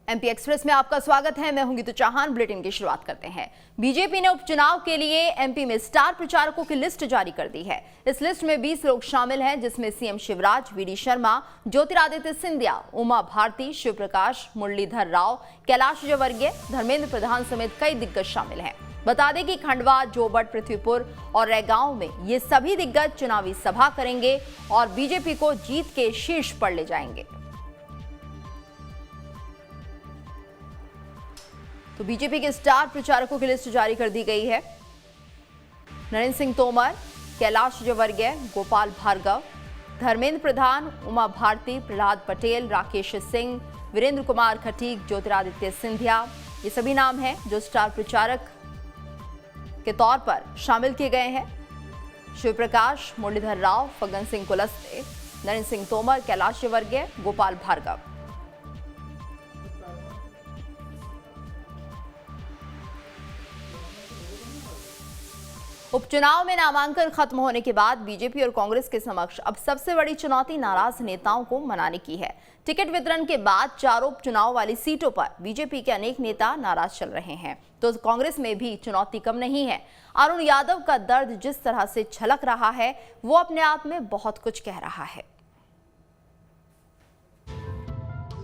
MP express में आपका स्वागत है। मैं हूं गीतू चौहान। बुलेटिन की शुरुआत करते हैं। बीजेपी ने उपचुनाव के लिए एमपी में स्टार प्रचारकों की लिस्ट जारी कर दी है। इस लिस्ट में 20 लोग शामिल हैं, जिसमें सीएम शिवराज, वीडी शर्मा, ज्योतिरादित्य सिंधिया, उमा भारती, शिव प्रकाश, मुरलीधर राव, कैलाश विजयवर्गीय, धर्मेंद्र प्रधान समेत कई दिग्गज शामिल हैं। बता दें कि खंडवा, जोबट, पृथ्वीपुर और रैगांव में ये सभी दिग्गज चुनावी सभा करेंगे और बीजेपी को जीत के शीर्ष पर ले जाएंगे। तो बीजेपी के स्टार प्रचारकों की लिस्ट जारी कर दी गई है। नरेंद्र सिंह तोमर, कैलाश विजयवर्गीय, गोपाल भार्गव, धर्मेंद्र प्रधान, उमा भारती, प्रहलाद पटेल, राकेश सिंह, वीरेंद्र कुमार खटीक, ज्योतिरादित्य सिंधिया, ये सभी नाम हैं जो स्टार प्रचारक के तौर पर शामिल किए गए हैं। शिव प्रकाश, मुरलीधर राव, फग्गन सिंह कुलस्ते, नरेंद्र सिंह तोमर, कैलाश विजयवर्गीय, गोपाल भार्गव। उपचुनाव में नामांकन खत्म होने के बाद बीजेपी और कांग्रेस के समक्ष अब सबसे बड़ी चुनौती नाराज नेताओं को मनाने की है। टिकट वितरण के बाद चारों उपचुनाव वाली सीटों पर बीजेपी के अनेक नेता नाराज चल रहे हैं, तो कांग्रेस में भी चुनौती कम नहीं है। अरुण यादव का दर्द जिस तरह से छलक रहा है, वो अपने आप में बहुत कुछ कह रहा है।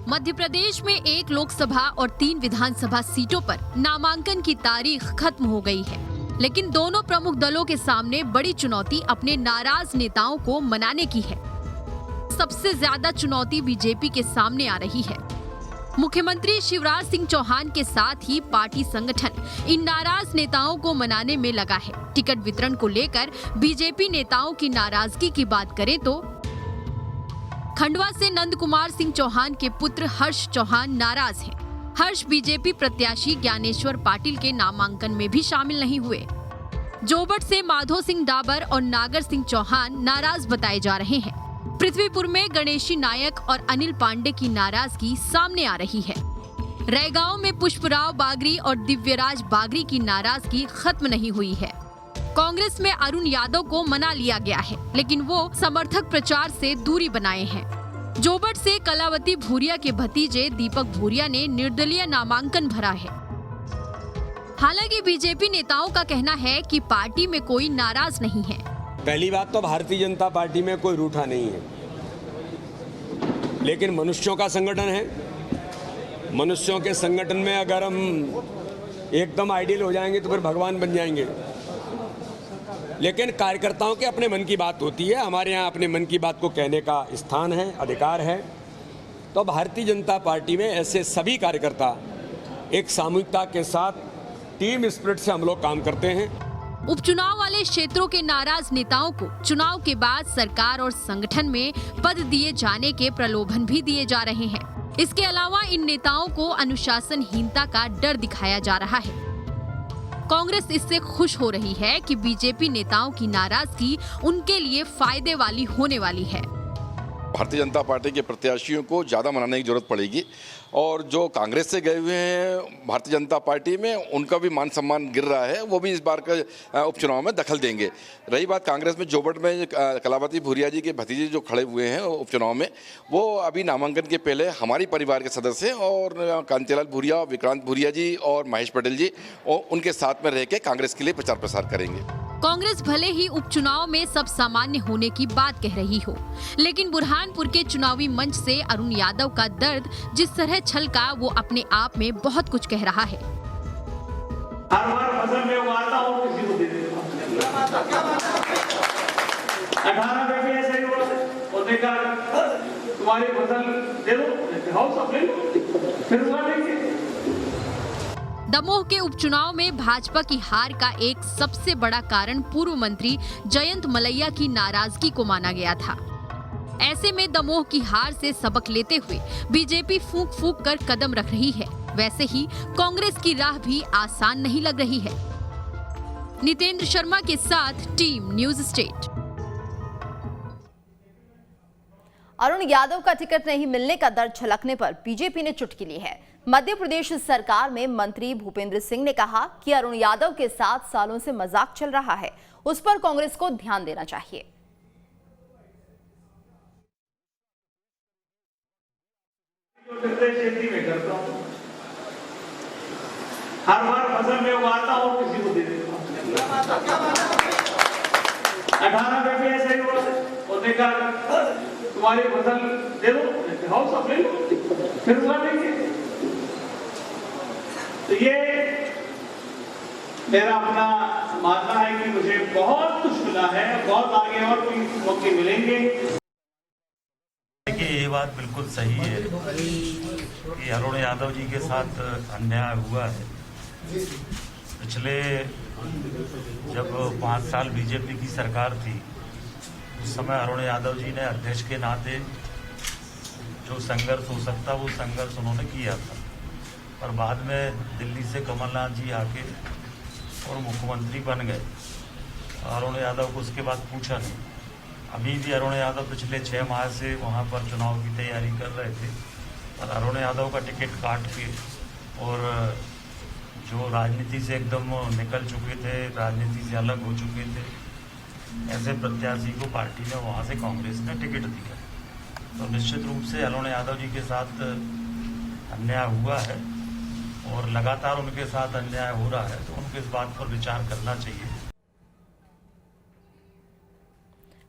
मध्य प्रदेश में 1 लोकसभा और 3 विधानसभा सीटों पर नामांकन की तारीख खत्म हो गई है, लेकिन दोनों प्रमुख दलों के सामने बड़ी चुनौती अपने नाराज नेताओं को मनाने की है। सबसे ज्यादा चुनौती बीजेपी के सामने आ रही है। मुख्यमंत्री शिवराज सिंह चौहान के साथ ही पार्टी संगठन इन नाराज नेताओं को मनाने में लगा है। टिकट वितरण को लेकर बीजेपी नेताओं की नाराजगी की बात करें तो खंडवा से नंद कुमार सिंह चौहान के पुत्र हर्ष चौहान नाराज हैं। हर्ष बीजेपी प्रत्याशी ज्ञानेश्वर पाटिल के नामांकन में भी शामिल नहीं हुए। जोबट से माधो सिंह डाबर और नागर सिंह चौहान नाराज बताए जा रहे हैं। पृथ्वीपुर में गणेशी नायक और अनिल पांडे की नाराजगी सामने आ रही है। रैगांव में पुष्पराव बागरी और दिव्यराज बागरी की नाराजगी खत्म नहीं हुई है। कांग्रेस में अरुण यादव को मना लिया गया है, लेकिन वो समर्थक प्रचार से दूरी बनाए हैं। जोबट से कलावती भूरिया के भतीजे दीपक भूरिया ने निर्दलीय नामांकन भरा है। हालांकि बीजेपी नेताओं का कहना है कि पार्टी में कोई नाराज नहीं है। पहली बात तो भारतीय जनता पार्टी में कोई रूठा नहीं है, लेकिन मनुष्यों का संगठन है। मनुष्यों के संगठन में अगर हम एकदम आइडियल हो जाएंगे तो फिर भगवान बन जाएंगे। लेकिन कार्यकर्ताओं के अपने मन की बात होती है। हमारे यहाँ अपने मन की बात को कहने का स्थान है, अधिकार है। तो भारतीय जनता पार्टी में ऐसे सभी कार्यकर्ता एक सामूहिकता के साथ टीम स्पिरिट से हम लोग काम करते हैं। उपचुनाव वाले क्षेत्रों के नाराज नेताओं को चुनाव के बाद सरकार और संगठन में पद दिए जाने के प्रलोभन भी दिए जा रहे हैं। इसके अलावा इन नेताओं को अनुशासनहीनता का डर दिखाया जा रहा है। कांग्रेस इससे खुश हो रही है कि बीजेपी नेताओं की नाराजगी उनके लिए फायदे वाली होने वाली है। भारतीय जनता पार्टी के प्रत्याशियों को ज़्यादा मनाने की जरूरत पड़ेगी और जो कांग्रेस से गए हुए हैं भारतीय जनता पार्टी में, उनका भी मान सम्मान गिर रहा है। वो भी इस बार के उपचुनाव में दखल देंगे। रही बात कांग्रेस में, जोबट में कलावती भूरिया जी के भतीजे जो खड़े हुए हैं उपचुनाव में, वो अभी नामांकन के पहले हमारी परिवार के सदस्य और कांतिलाल भूरिया, विक्रांत भूरिया जी और महेश पटेल जी उनके साथ में रह के कांग्रेस के लिए प्रचार प्रसार करेंगे। कांग्रेस भले ही उपचुनाव में सब सामान्य होने की बात कह रही हो, लेकिन बुरहानपुर के चुनावी मंच से अरुण यादव का दर्द जिस तरह छलका, वो अपने आप में बहुत कुछ कह रहा है। हर बार फसल में उगाता हूँ, किसी को दे देता हूँ। 18 बेटे ऐसे ही हुआ और देखा तुम्हारी फसल दे दो, हाउस ऑफ ले लो, फिर उगा देंगे। दमोह के उपचुनाव में भाजपा की हार का एक सबसे बड़ा कारण पूर्व मंत्री जयंत मलैया की नाराजगी को माना गया था। ऐसे में दमोह की हार से सबक लेते हुए बीजेपी फूंक फूंक कर कदम रख रही है। वैसे ही कांग्रेस की राह भी आसान नहीं लग रही है। नितेंद्र शर्मा के साथ team news state. Arun Yadav का टिकट नहीं मिलने का दर्द छलकने पर बीजेपी ने चुटकी ली है। मध्य प्रदेश सरकार में मंत्री भूपेंद्र सिंह ने कहा कि अरुण यादव के साथ सालों से मजाक चल रहा है, उस पर कांग्रेस को ध्यान देना चाहिए। जो खेती में करता हूं, हर बार फसल में उगाता हूँ किसी को दे देता हूँ। 18 में भी ऐसा ही हुआ और देखा तुम्हारी फसल दे दो, हाउस ऑफ ले लो, फिर उगा देंगे। तो ये मेरा अपना मानना है कि मुझे बहुत कुछ मिला है, बहुत आगे और भी मौके मिलेंगे। देखिए, ये बात बिल्कुल सही है कि अरुण यादव जी के साथ अन्याय हुआ है। पिछले जब 5 साल बीजेपी की सरकार थी, उस समय अरुण यादव जी ने अध्यक्ष के नाते जो संघर्ष हो सकता वो संघर्ष उन्होंने किया था। पर बाद में दिल्ली से कमलनाथ जी आके और मुख्यमंत्री बन गए। अरुण यादव को उसके बाद पूछा नहीं। अभी भी अरुण यादव पिछले 6 माह से वहाँ पर चुनाव की तैयारी कर रहे थे, पर अरुण यादव का टिकट काट के और जो राजनीति से एकदम निकल चुके थे, राजनीति से अलग हो चुके थे, ऐसे प्रत्याशी को पार्टी ने वहाँ से कांग्रेस ने टिकट दिया। तो निश्चित रूप से अरुण यादव जी के साथ अन्याय हुआ है और लगातार उनके साथ अन्याय हो रहा है, तो उनको इस बात पर विचार करना चाहिए।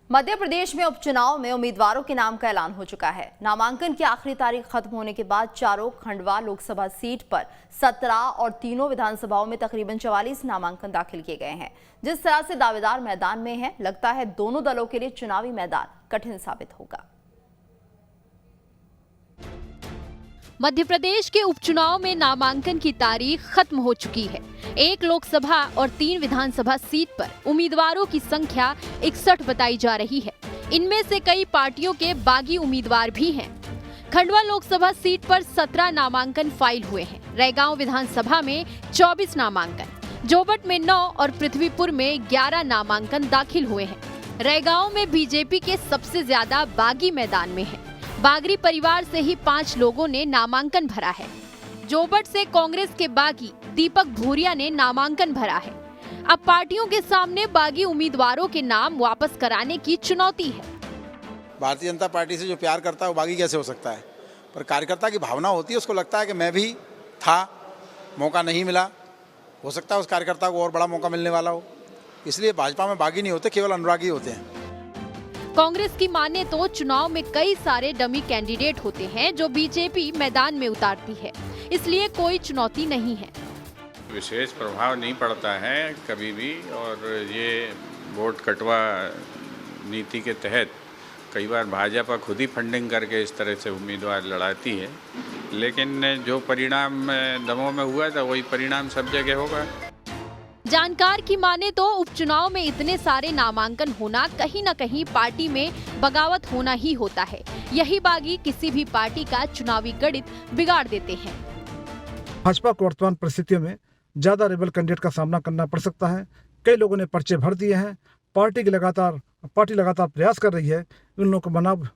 मध्य प्रदेश में उपचुनाव में उम्मीदवारों के नाम का ऐलान हो चुका है। नामांकन की आखिरी तारीख खत्म होने के बाद चारों खंडवा लोकसभा सीट पर 17 और तीनों विधानसभाओं में तकरीबन 44 नामांकन दाखिल किए गए हैं। जिस तरह से दावेदार मैदान में हैं, लगता है दोनों दलों के लिए चुनावी मैदान कठिन साबित होगा। मध्य प्रदेश के उपचुनाव में नामांकन की तारीख खत्म हो चुकी है। 1 लोकसभा और 3 विधानसभा सीट पर उम्मीदवारों की संख्या 61 बताई जा रही है। इनमें से कई पार्टियों के बागी उम्मीदवार भी हैं। खंडवा लोकसभा सीट पर 17 नामांकन फाइल हुए हैं। रैगांव विधानसभा में 24 नामांकन, जोबट में 9 और पृथ्वीपुर में 11 नामांकन दाखिल हुए हैं। रैगांव में बीजेपी के सबसे ज्यादा बागी मैदान में है। बागरी परिवार से ही 5 लोगों ने नामांकन भरा है। जोबट से कांग्रेस के बागी दीपक भूरिया ने नामांकन भरा है। अब पार्टियों के सामने बागी उम्मीदवारों के नाम वापस कराने की चुनौती है। भारतीय जनता पार्टी से जो प्यार करता है वो बागी कैसे हो सकता है? पर कार्यकर्ता की भावना होती है, उसको लगता है कि मैं भी था, मौका नहीं मिला, हो सकता है उस कार्यकर्ता को और बड़ा मौका मिलने वाला हो। इसलिए भाजपा में बागी नहीं होते, केवल अनुरागी होते हैं। कांग्रेस की माने तो चुनाव में कई सारे डमी कैंडिडेट होते हैं जो बीजेपी मैदान में उतारती है, इसलिए कोई चुनौती नहीं है। विशेष प्रभाव नहीं पड़ता है कभी भी, और ये वोट कटवा नीति के तहत कई बार भाजपा खुद ही फंडिंग करके इस तरह से उम्मीदवार लड़ाती है, लेकिन जो परिणाम दमोह में हुआ था वही परिणाम सब जगह होगा। जानकार की माने तो उपचुनाव में इतने सारे नामांकन होना कहीं न कहीं पार्टी में बगावत होना ही होता है। यही बागी किसी भी पार्टी का चुनावी गणित बिगाड़ देते हैं। भाजपा को वर्तमान परिस्थितियों में ज्यादा रेबल कैंडिडेट का सामना करना पड़ सकता है। कई लोगों ने पर्चे भर दिए हैं। पार्टी लगातार प्रयास कर रही है उन लोगों को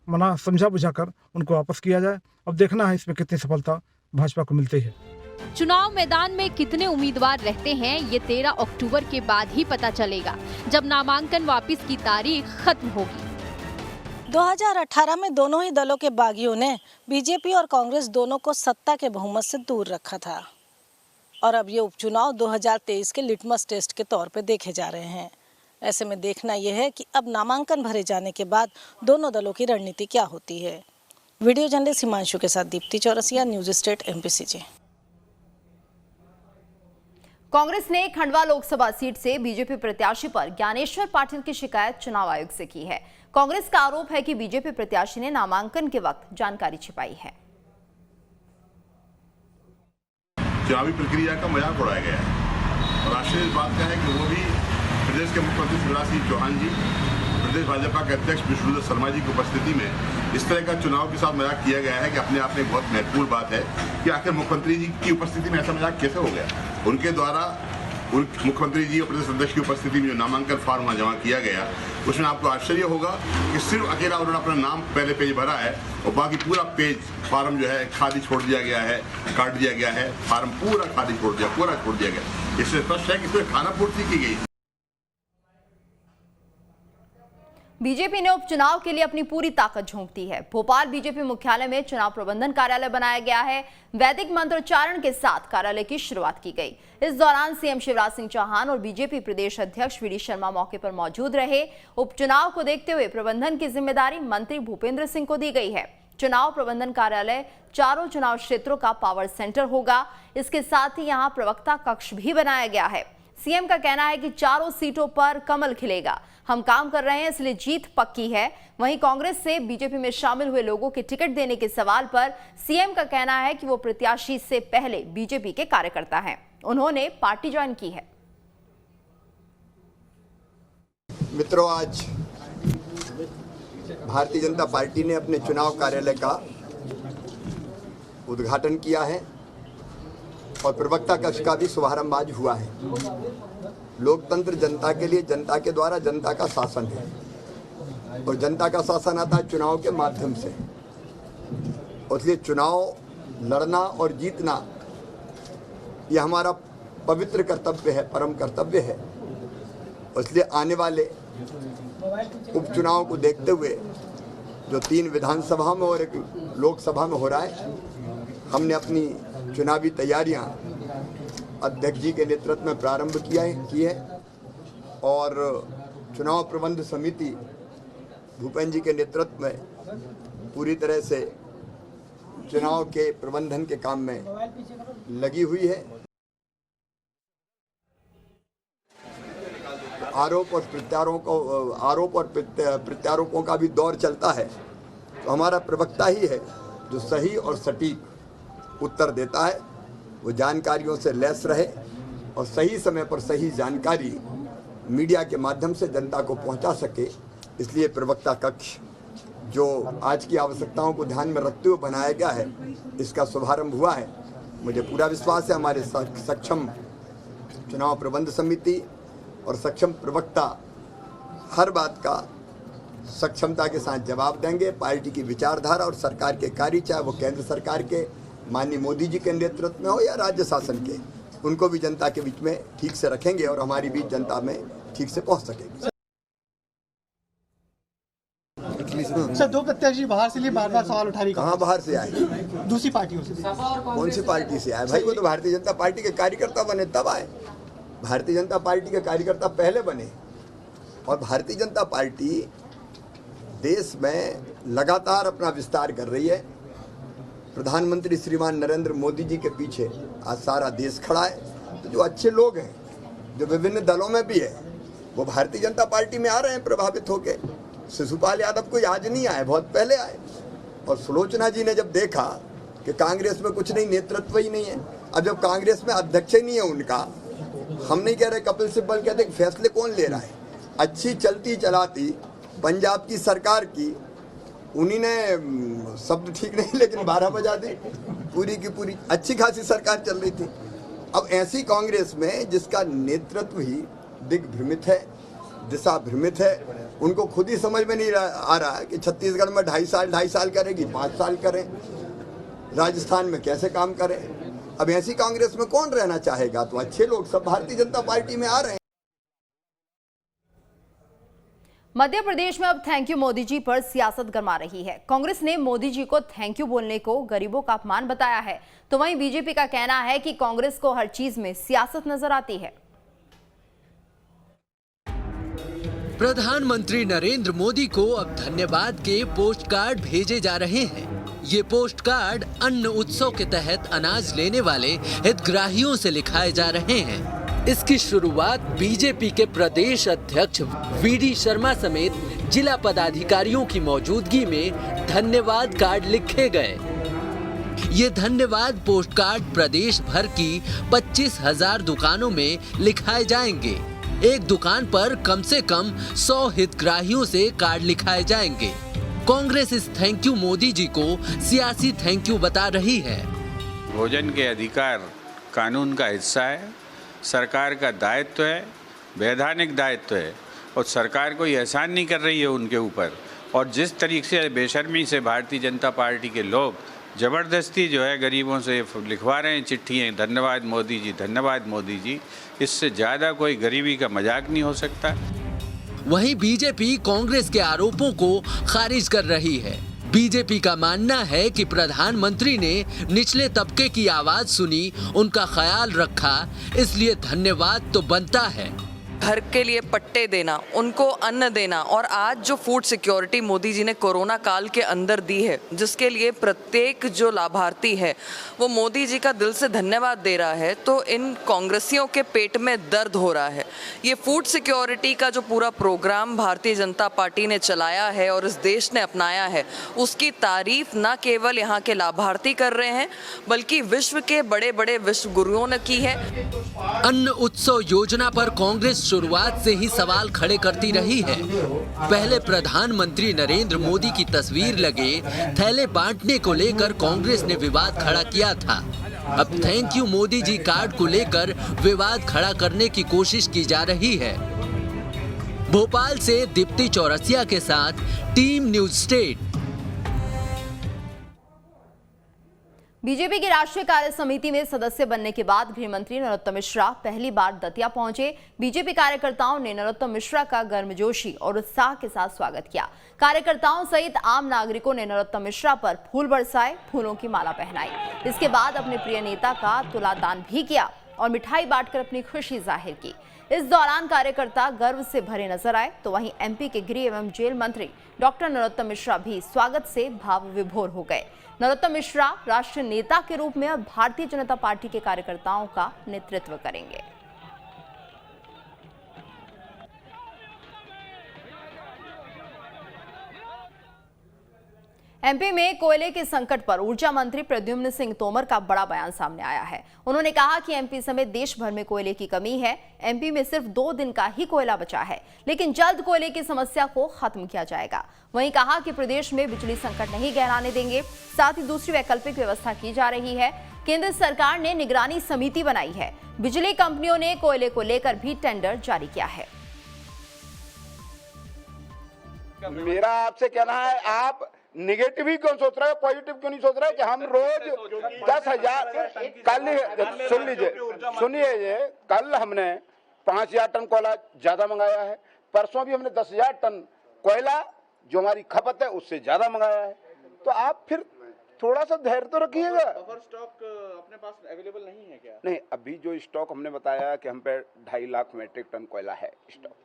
मना समझा बुझाकर उनको वापस किया जाए। अब देखना है इसमें कितनी सफलता भाजपा को मिलती है। चुनाव मैदान में कितने उम्मीदवार रहते हैं ये 13 अक्टूबर के बाद ही पता चलेगा, जब नामांकन वापस की तारीख खत्म होगी। 2018 में दोनों ही दलों के बागियों ने बीजेपी और कांग्रेस दोनों को सत्ता के बहुमत से दूर रखा था, और अब ये उपचुनाव 2023 के लिटमस टेस्ट के तौर पे देखे जा रहे हैं। ऐसे में देखना यह है कि अब नामांकन भरे जाने के बाद दोनों दलों की रणनीति क्या होती है। वीडियो जर्नलिस्ट हिमांशु के साथ Deepti Chaurasia, news state MPCJ। Congress ने खंडवा लोकसभा सीट से बीजेपी प्रत्याशी पर ज्ञानेश्वर पाटिल की शिकायत चुनाव आयोग से की है। कांग्रेस का आरोप है कि बीजेपी प्रत्याशी ने नामांकन के वक्त जानकारी छिपाई है। चुनावी प्रक्रिया का मजाक उड़ाया गया है और आश्चर्य इस बात का है कि वो भी प्रदेश के मुख्यमंत्री शिवराज सिंह चौहान जी, प्रदेश भाजपा के अध्यक्ष विष्णुदत्त शर्मा जी की उपस्थिति में इस तरह का चुनाव के साथ मजाक किया गया है कि अपने आप में एक बहुत महत्वपूर्ण बात है कि आखिर मुख्यमंत्री जी की उपस्थिति में ऐसा मजाक कैसे हो गया। उनके द्वारा मुख्यमंत्री जी और प्रदेश अध्यक्ष की उपस्थिति में जो नामांकन फॉर्म वहाँ जमा किया गया, उसमें आपको आश्चर्य होगा कि सिर्फ अकेला उन्होंने अपना नाम पहले पेज भरा है और बाकी पूरा पेज फॉर्म जो है खाली छोड़ दिया गया है, काट दिया गया है, फॉर्म पूरा खाली छोड़ दिया गया। इससे स्पष्ट है कि इसमें खाना पूर्ति की गई। बीजेपी ने उपचुनाव के लिए अपनी पूरी ताकत झोंक दी है। भोपाल बीजेपी मुख्यालय में चुनाव प्रबंधन कार्यालय बनाया गया है। वैदिक मंत्रोच्चारण के साथ कार्यालय की शुरुआत की गई। इस दौरान सीएम शिवराज सिंह चौहान और बीजेपी प्रदेश अध्यक्ष वीडी शर्मा मौके पर मौजूद रहे। उपचुनाव को देखते हुए प्रबंधन की जिम्मेदारी मंत्री भूपेंद्र सिंह को दी गई है। चुनाव प्रबंधन कार्यालय चारों चुनाव क्षेत्रों का पावर सेंटर होगा। इसके साथ ही यहां प्रवक्ता कक्ष भी बनाया गया है। सीएम का कहना है कि चारों सीटों पर कमल खिलेगा। हम काम कर रहे हैं, इसलिए जीत पक्की है। वहीं कांग्रेस से बीजेपी में शामिल हुए लोगों के टिकट देने के सवाल पर सीएम का कहना है कि वो प्रत्याशी से पहले बीजेपी के कार्यकर्ता हैं। उन्होंने पार्टी ज्वाइन की है। मित्रों, आज भारतीय जनता पार्टी ने अपने चुनाव कार्यालय का उद्घाटन किया है और प्रवक्ता कक्ष का भी शुभारंभ आज हुआ है। लोकतंत्र जनता के लिए, जनता के द्वारा जनता का शासन है और जनता का शासन आता है चुनाव के माध्यम से। इसलिए चुनाव लड़ना और जीतना यह हमारा पवित्र कर्तव्य है, परम कर्तव्य है। इसलिए आने वाले उपचुनाव को देखते हुए जो 3 विधानसभा में और 1 लोकसभा में हो रहा है, हमने अपनी चुनावी तैयारियां अध्यक्ष जी के नेतृत्व में प्रारंभ की है और चुनाव प्रबंध समिति भूपेंद्र जी के नेतृत्व में पूरी तरह से चुनाव के प्रबंधन के काम में लगी हुई है। आरोप और प्रत्यारोपों का भी दौर चलता है, तो हमारा प्रवक्ता ही है जो सही और सटीक उत्तर देता है। वो जानकारियों से लैस रहे और सही समय पर सही जानकारी मीडिया के माध्यम से जनता को पहुंचा सके। इसलिए प्रवक्ता कक्ष जो आज की आवश्यकताओं को ध्यान में रखते हुए बनाया गया है, इसका शुभारंभ हुआ है। मुझे पूरा विश्वास है हमारे सक्षम चुनाव प्रबंध समिति और सक्षम प्रवक्ता हर बात का सक्षमता के साथ जवाब देंगे। पार्टी की विचारधारा और सरकार के कार्य, चाहे वो केंद्र सरकार के माननीय मोदी जी के नेतृत्व में हो या राज्य शासन के, उनको भी जनता के बीच में ठीक से रखेंगे और हमारी बीच जनता में ठीक से पहुंच सकेगी। सर, 2 प्रत्याशी बाहर से लिए बार-बार सवाल उठा रही। कहाँ बाहर से आए? दूसरी पार्टियों से। कौन सी पार्टी से आए भाई? वो तो भारतीय जनता पार्टी के कार्यकर्ता बने तब आए। भारतीय जनता पार्टी के कार्यकर्ता पहले बने और भारतीय जनता पार्टी देश में लगातार अपना विस्तार कर रही है। प्रधानमंत्री श्रीमान नरेंद्र मोदी जी के पीछे आज सारा देश खड़ा है। तो जो अच्छे लोग हैं, जो विभिन्न दलों में भी है, वो भारतीय जनता पार्टी में आ रहे हैं प्रभावित होकर। शिशुपाल यादव कोई आज नहीं आए, बहुत पहले आए। और सुलोचना जी ने जब देखा कि कांग्रेस में कुछ नहीं, नेतृत्व ही नहीं है, अब जब कांग्रेस में अध्यक्ष ही नहीं है उनका, हम नहीं कह रहे कपिल सिब्बल कहते फैसले कौन ले रहा है। अच्छी चलती चलाती पंजाब की सरकार की उन्हीं ने, शब्द ठीक नहीं लेकिन 12 बजा दी, पूरी की पूरी अच्छी खासी सरकार चल रही थी। अब ऐसी कांग्रेस में जिसका नेतृत्व ही दिग्भ्रमित है, दिशा भ्रमित है, उनको खुद ही समझ में नहीं आ रहा है कि छत्तीसगढ़ में 2.5 साल करेगी, 5 साल करें, राजस्थान में कैसे काम करें। अब ऐसी कांग्रेस में कौन रहना चाहेगा? तो अच्छे लोग सब भारतीय जनता पार्टी में आ रहे हैं। मध्य प्रदेश में अब थैंक यू मोदी जी पर सियासत गरमा रही है। कांग्रेस ने मोदी जी को थैंक यू बोलने को गरीबों का अपमान बताया है, तो वहीं बीजेपी का कहना है कि कांग्रेस को हर चीज में सियासत नजर आती है। प्रधानमंत्री नरेंद्र मोदी को अब धन्यवाद के पोस्ट कार्ड भेजे जा रहे हैं। ये पोस्ट कार्ड अन्न उत्सव के तहत अनाज लेने वाले हितग्राहियों से लिखाए जा रहे हैं। इसकी शुरुआत बीजेपी के प्रदेश अध्यक्ष वीडी शर्मा समेत जिला पदाधिकारियों की मौजूदगी में धन्यवाद कार्ड लिखे गए। ये धन्यवाद पोस्ट कार्ड प्रदेश भर की 25,000 दुकानों में लिखाए जाएंगे। एक दुकान पर कम से कम 100 हितग्राहियों से कार्ड लिखाए जाएंगे। कांग्रेस इस थैंक यू मोदी जी को सियासी थैंक यू बता रही है। भोजन के अधिकार कानून का हिस्सा है, सरकार का दायित्व है, वैधानिक दायित्व है और सरकार कोई एहसान नहीं कर रही है उनके ऊपर। और जिस तरीके से बेशर्मी से भारतीय जनता पार्टी के लोग ज़बरदस्ती जो है गरीबों से लिखवा रहे हैं चिट्ठियाँ, धन्यवाद मोदी जी, धन्यवाद मोदी जी, इससे ज़्यादा कोई गरीबी का मजाक नहीं हो सकता। वहीं बीजेपी कांग्रेस के आरोपों को खारिज कर रही है। बीजेपी का मानना है कि प्रधानमंत्री ने निचले तबके की आवाज सुनी, उनका ख्याल रखा, इसलिए धन्यवाद तो बनता है। घर के लिए पट्टे देना, उनको अन्न देना और आज जो फूड सिक्योरिटी मोदी जी ने कोरोना काल के अंदर दी है, जिसके लिए प्रत्येक जो लाभार्थी है वो मोदी जी का दिल से धन्यवाद दे रहा है, तो इन कांग्रेसियों के पेट में दर्द हो रहा है। ये फूड सिक्योरिटी का जो पूरा प्रोग्राम भारतीय जनता पार्टी ने चलाया है और इस देश ने अपनाया है, उसकी तारीफ न केवल यहाँ के लाभार्थी कर रहे हैं बल्कि विश्व के बड़े बड़े विश्व गुरुओं ने की है। अन्न उत्सव योजना पर कांग्रेस शुरुआत से ही सवाल खड़े करती रही है। पहले प्रधानमंत्री नरेंद्र मोदी की तस्वीर लगे थैले बांटने को लेकर कांग्रेस ने विवाद खड़ा किया था। अब thank you Modi ji card को लेकर विवाद खड़ा करने की कोशिश की जा रही है। भोपाल से दीप्ति चौरसिया के साथ टीम न्यूज स्टेट। बीजेपी की राष्ट्रीय कार्य समिति में सदस्य बनने के बाद गृह मंत्री नरोत्तम मिश्रा पहली बार दतिया पहुंचे। बीजेपी कार्यकर्ताओं ने नरोत्तम मिश्रा का गर्मजोशी और उत्साह के साथ स्वागत किया। कार्यकर्ताओं सहित आम नागरिकों ने नरोत्तम मिश्रा पर फूल बरसाए, फूलों की माला पहनाई। इसके बाद अपने प्रिय नेता का तुलादान भी किया और मिठाई बांटकर अपनी खुशी जाहिर की। इस दौरान कार्यकर्ता गर्व से भरे नजर आए, तो वहीं एमपी के गृह एवं जेल मंत्री डॉक्टर नरोत्तम मिश्रा भी स्वागत से भाव विभोर हो गए। नरोत्तम मिश्रा राष्ट्रीय नेता के रूप में अब भारतीय जनता पार्टी के कार्यकर्ताओं का नेतृत्व करेंगे। एमपी में कोयले के संकट पर ऊर्जा मंत्री प्रद्युम्न सिंह तोमर का बड़ा बयान सामने आया है। उन्होंने कहा कि एमपी समेत देश भर में कोयले की कमी है। एमपी में सिर्फ 2 दिन का ही कोयला बचा है, लेकिन जल्द कोयले की समस्या को खत्म किया जाएगा। वहीं कहा कि प्रदेश में बिजली संकट नहीं गहराने देंगे। साथ ही दूसरी वैकल्पिक व्यवस्था की जा रही है। केंद्र सरकार ने निगरानी समिति बनाई है। बिजली कंपनियों ने कोयले को लेकर भी टेंडर जारी किया है। मेरा आपसे कहना है, आप निगेटिव ही क्यों सोच रहे हो, पॉजिटिव क्यों नहीं सोच रहे हो कि हम रोज 10,000 कल सुनिए ये कल हमने 5,000 टन कोयला ज्यादा मंगाया है, परसों भी हमने 10,000 टन कोयला जो हमारी खपत है उससे ज्यादा मंगाया है। तो आप फिर थोड़ा सा धैर्य तो रखिएगा। स्टॉक अपने पास अवेलेबल नहीं है क्या? नहीं, अभी जो स्टॉक हमने बताया कि हम पे 2.5 लाख मेट्रिक टन कोयला है स्टॉक।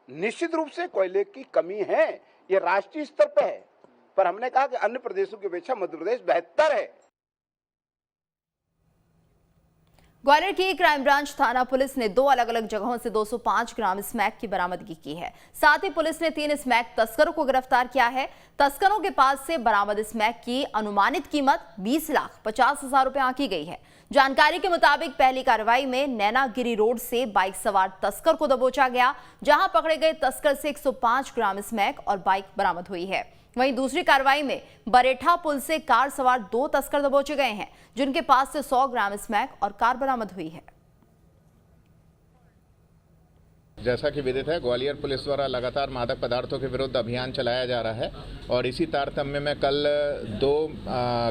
निश्चित रूप से कोयले की कमी है, ये राष्ट्रीय स्तर पे है, पर हमने कहा कि अन्य प्रदेशों की अपेक्षा मध्य प्रदेश बेहतर है। ग्वालियर की क्राइम ब्रांच थाना पुलिस ने 2 अलग अलग जगहों से 205 ग्राम स्मैक की बरामदगी की है। साथ ही पुलिस ने 3 स्मैक तस्करों को गिरफ्तार किया है। तस्करों के पास से बरामद स्मैक की अनुमानित कीमत 20,50,000 रुपए आंकी गई है। जानकारी के मुताबिक पहली कार्रवाई में नैनागिरी रोड से बाइक सवार तस्कर को दबोचा गया, जहां पकड़े गए तस्कर से 105 ग्राम स्मैक और बाइक बरामद हुई है। वहीं दूसरी कार्रवाई में बरेठा पुल से कार सवार 2 तस्कर दबोचे गए हैं, जिनके पास से 100 ग्राम स्मैक और कार बरामद हुई है। जैसा कि विदित है, ग्वालियर पुलिस द्वारा लगातार मादक पदार्थों के विरुद्ध अभियान चलाया जा रहा है और इसी तारतम्य में कल 2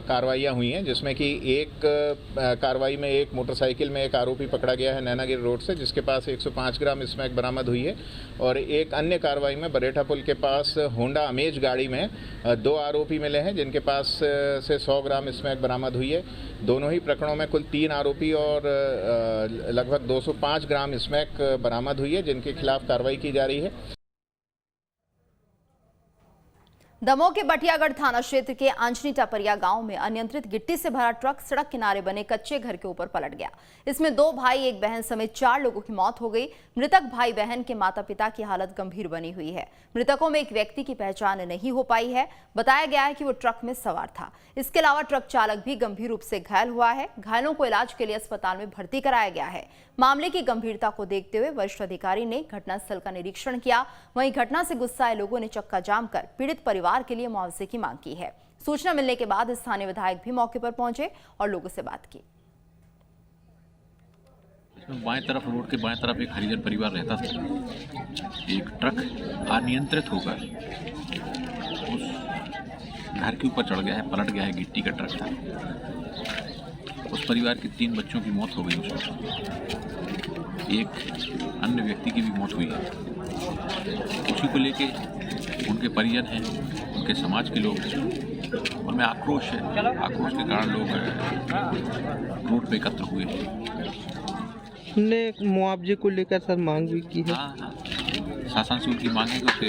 कार्रवाइयाँ हुई हैं, जिसमें कि एक कार्रवाई में एक मोटरसाइकिल में एक आरोपी पकड़ा गया है नैनागिरी रोड से, जिसके पास 105 ग्राम स्मैक बरामद हुई है, और एक अन्य कार्रवाई में बरेठा पुल के पास होंडा अमेज गाड़ी में 2 आरोपी मिले हैं, जिनके पास से 100 ग्राम स्मैक बरामद हुई है। दोनों ही प्रकरणों में कुल 3 आरोपी और लगभग 205 ग्राम स्मैक बरामद हुई है, जिनके खिलाफ कार्रवाई की जा रही है। दमोह के बटियागढ़ थाना क्षेत्र के आंजनी टापरिया गांव में अनियंत्रित गिट्टी से भरा ट्रक सड़क किनारे बने कच्चे घर के ऊपर पलट गया। इसमें 2 भाई एक बहन समेत 4 लोगों की मौत हो गई। मृतक भाई बहन के माता पिता की हालत गंभीर बनी हुई है। मृतकों में एक व्यक्ति की पहचान नहीं हो पाई है। बताया गया है कि वो ट्रक में सवार था। इसके अलावा ट्रक चालक भी गंभीर रूप से घायल हुआ है। घायलों को इलाज के लिए अस्पताल में भर्ती कराया गया है। मामले की गंभीरता को देखते हुए वरिष्ठ अधिकारी ने घटनास्थल का निरीक्षण किया। वहीं घटना से गुस्साए लोगों ने चक्का जाम कर पीड़ित परिवार के लिए मुआवजे की मांग की है। सूचना मिलने के बाद स्थानीय विधायक भी मौके पर पहुंचे और लोगों से बात की। बाएं तरफ, रोड के बाएं तरफ एक हरिजन परिवार रहता था। एक ट्रक अनियंत्रित होकर उस घर के ऊपर चढ़ गया है, पलट गया है। गिट्टी का ट्रक था। उस परिवार के 3 बच्चों की मौत हो गई उसमें। एक अन्य व्यक्ति की भी मौत हुई है। उसी को लेके उनके परिजन हैं, उनके समाज के लोग हैं, उनमें आक्रोश है। आक्रोश के कारण लोग रोड पे एकत्र हुए हैं। हमने मुआवजे को लेकर सर मांग भी की है। हाँ, शासन से उनकी मांग है कि उसे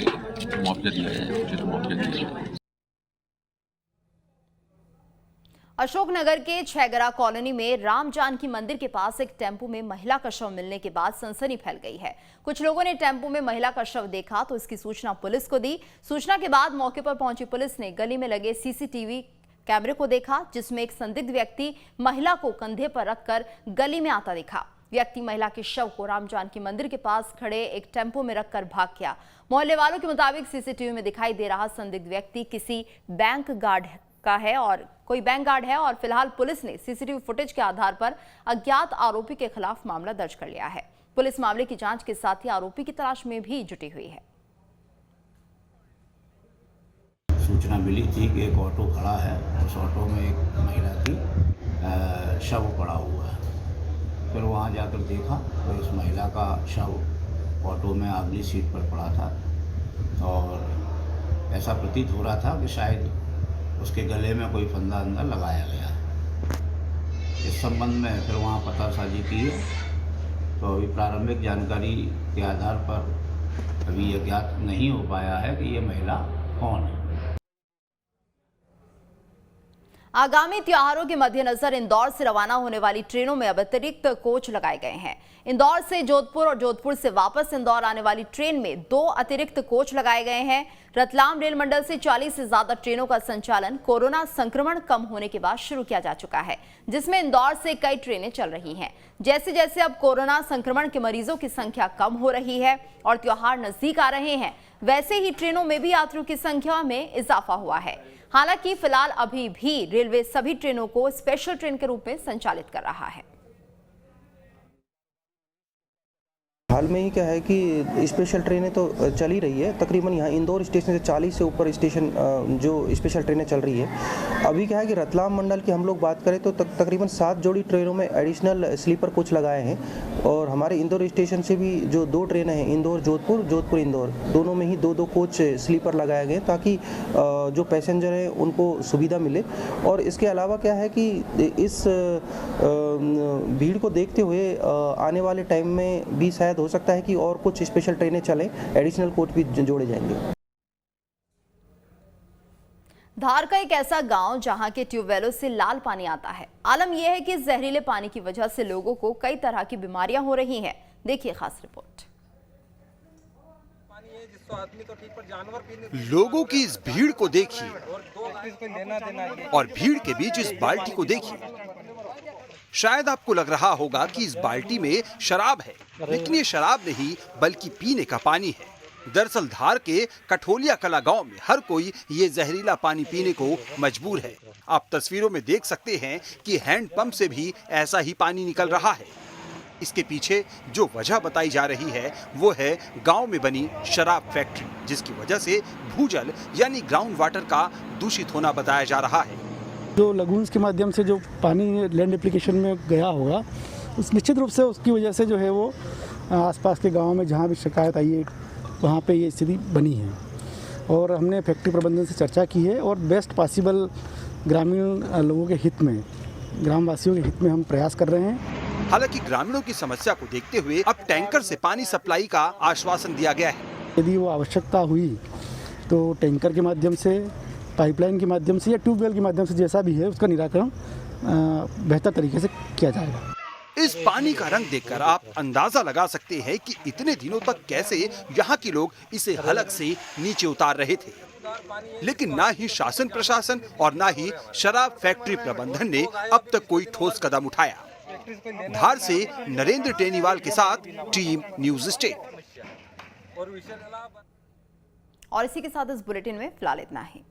मुआवजा दिया जाए, उचित मुआवजा दिया जाए। अशोकनगर के छैगरा कॉलोनी में राम जानकी मंदिर के पास एक टेम्पो में महिला का शव मिलने के बाद सनसनी फैल गई है। कुछ लोगों ने टेम्पो में महिला का शव देखा तो इसकी सूचना पुलिस को दी। सूचना के बाद मौके पर पहुंची पुलिस ने गली में लगे सीसीटीवी कैमरे को देखा, जिसमें एक संदिग्ध व्यक्ति महिला को कंधे पर रखकर गली में आता दिखा। व्यक्ति महिला के शव को राम जानकी मंदिर के पास खड़े एक टेम्पो में रखकर भाग गया। मोहल्ले वालों के मुताबिक सीसीटीवी में दिखाई दे रहा संदिग्ध व्यक्ति किसी बैंक गार्ड का है और फिलहाल पुलिस ने सीसीटीवी फुटेज के आधार पर अज्ञात आरोपी के खिलाफ मामला दर्ज कर लिया है। पुलिस मामले की जांच के साथ ही आरोपी की तलाश में भी जुटी हुई है। सूचना मिली थी कि एक ऑटो खड़ा है, उस ऑटो में एक महिला की शव पड़ा हुआ है। फिर वहां जाकर देखा तो इस महिला का शव ऑटो में अगली सीट पर पड़ा था और ऐसा प्रतीत हो रहा था कि शायद उसके गले में कोई फंदा अंदर लगाया गया है। इस संबंध में फिर वहाँ पतासाजी की है, तो अभी प्रारंभिक जानकारी के आधार पर अभी यह ज्ञात नहीं हो पाया है कि ये महिला कौन है। आगामी त्योहारों के मद्देनजर इंदौर से रवाना होने वाली ट्रेनों में अब अतिरिक्त कोच लगाए गए हैं। इंदौर से जोधपुर और जोधपुर से वापस इंदौर आने वाली ट्रेन में 2 अतिरिक्त कोच लगाए गए हैं। रतलाम रेल मंडल से 40 से ज्यादा ट्रेनों का संचालन कोरोना संक्रमण कम होने के बाद शुरू किया जा चुका है, जिसमें इंदौर से कई ट्रेनें चल रही हैं। जैसे जैसे अब कोरोना संक्रमण के मरीजों की संख्या कम हो रही है और त्योहार नजदीक आ रहे हैं, वैसे ही ट्रेनों में भी यात्रियों की संख्या में इजाफा हुआ है। हालांकि फिलहाल अभी भी रेलवे सभी ट्रेनों को स्पेशल ट्रेन के रूप में संचालित कर रहा है। हाल में ही क्या है कि स्पेशल ट्रेनें तो चल ही रही है। तकरीबन यहाँ इंदौर स्टेशन से 40 से ऊपर स्टेशन जो स्पेशल ट्रेनें चल रही है। अभी क्या है कि रतलाम मंडल की हम लोग बात करें तो तकरीबन 7 जोड़ी ट्रेनों में एडिशनल स्लीपर कोच लगाए हैं और हमारे इंदौर स्टेशन से भी जो 2 ट्रेनें हैं, इंदौर जोधपुर, जोधपुर इंदौर, दोनों में ही 2-2 कोच स्लीपर लगाए गए ताकि जो पैसेंजर हैं उनको सुविधा मिले। और इसके अलावा क्या है कि इस भीड़ को देखते हुए आने वाले टाइम में भी शायद हो सकता है कि और कुछ स्पेशल ट्रेनें चलें, एडिशनल कोच भी जोड़े जाएंगे। धार का एक ऐसा गांव जहां के ट्यूबवेलों से लाल पानी आता है। आलम यह है कि जहरीले पानी की वजह से लोगों को कई तरह की बीमारियां हो रही हैं। देखिए खास रिपोर्ट। लोगों की इस भीड़ को देखिए और भीड़ के बीच इस बाल्टी को देखिए। शायद आपको लग रहा होगा कि इस बाल्टी में शराब है, लेकिन ये शराब नहीं बल्कि पीने का पानी है। दरअसल धार के कठोलिया कला गांव में हर कोई ये जहरीला पानी पीने को मजबूर है। आप तस्वीरों में देख सकते हैं कि हैंडपंप से भी ऐसा ही पानी निकल रहा है। इसके पीछे जो वजह बताई जा रही है वो है गांव में बनी शराब फैक्ट्री, जिसकी वजह से भूजल यानी ग्राउंड वाटर का दूषित होना बताया जा रहा है। जो लगून्स के माध्यम से जो पानी लैंड एप्लीकेशन में गया होगा, उस निश्चित रूप से उसकी वजह से जो है वो आसपास के गाँव में जहाँ भी शिकायत आई है वहाँ पे ये स्थिति बनी है। और हमने फैक्ट्री प्रबंधन से चर्चा की है और बेस्ट पॉसिबल ग्रामीण लोगों के हित में, ग्रामवासियों के हित में हम प्रयास कर रहे हैं। हालांकि ग्रामीणों की समस्या को देखते हुए अब टैंकर से पानी सप्लाई का आश्वासन दिया गया है। यदि वो आवश्यकता हुई तो टैंकर के माध्यम से, पाइपलाइन के माध्यम से या ट्यूबवेल के माध्यम से, जैसा भी है उसका निराकरण बेहतर तरीके से किया जाएगा। इस पानी का रंग देखकर आप अंदाजा लगा सकते हैं कि इतने दिनों तक कैसे यहाँ के लोग इसे हलक से नीचे उतार रहे थे, लेकिन ना ही शासन प्रशासन और ना ही शराब फैक्ट्री प्रबंधन ने अब तक कोई ठोस कदम उठाया। धार से नरेंद्र टेनीवाल के साथ टीम न्यूज स्टेट। और इसी के साथ इस बुलेटिन में फिलहाल इतना ही।